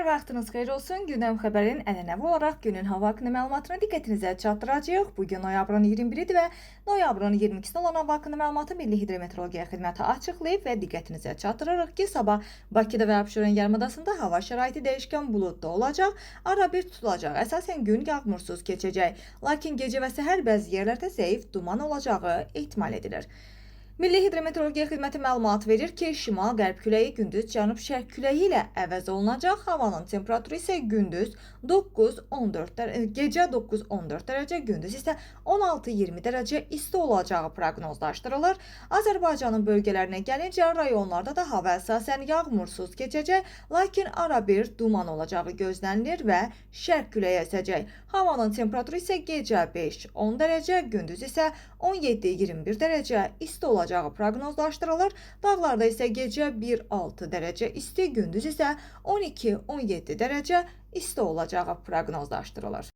Hər vaxtınız xeyir olsun. Gündəm xəbərin ənənəvi olaraq günün hava haqqında məlumatını diqqətinizə çatdıracağıq. Bugün noyabrın 21-idir və noyabrın 22-sində olan hava haqqında məlumatı Milli Hidrometeorologiya Xidməti açıqlayıb və diqqətinizə çatdırırıq ki, sabah Bakıda və Abşeron yarımadasında hava şəraiti dəyişkən buludlu olacaq, arabir tutulacaq. Əsasən gün yağmursuz keçəcək, lakin gecə və səhər bəzi yerlərdə zəif duman olacağı ehtimal edilir. Milli Hidrometeorologiya Xidməti məlumat verir ki, şimal-qərb küləyi gündüz cənub-şərq küləyi ilə əvəz olunacaq. Havanın temperaturu isə gündüz 9-14 gecə 9-14 dərəcə, gündüz isə 16-20 dərəcə isti olacağı proqnozlaşdırılır. Azərbaycanın bölgələrinə gəlincə, rayonlarda da hava əsasən yağmursuz keçəcək, lakin arabir duman olacağı gözlənilir və şərq küləyi əsəcək. Havanın temperaturu isə gecə 5-10 dərəcə, gündüz isə 17-21 dərəcə isti olacağı proqnozlaşdırılır. Dağlarda isə gecə 1-6 dərəcə isti, gündüz isə 12-17 dərəcə isti olacağı proqnozlaşdırılır.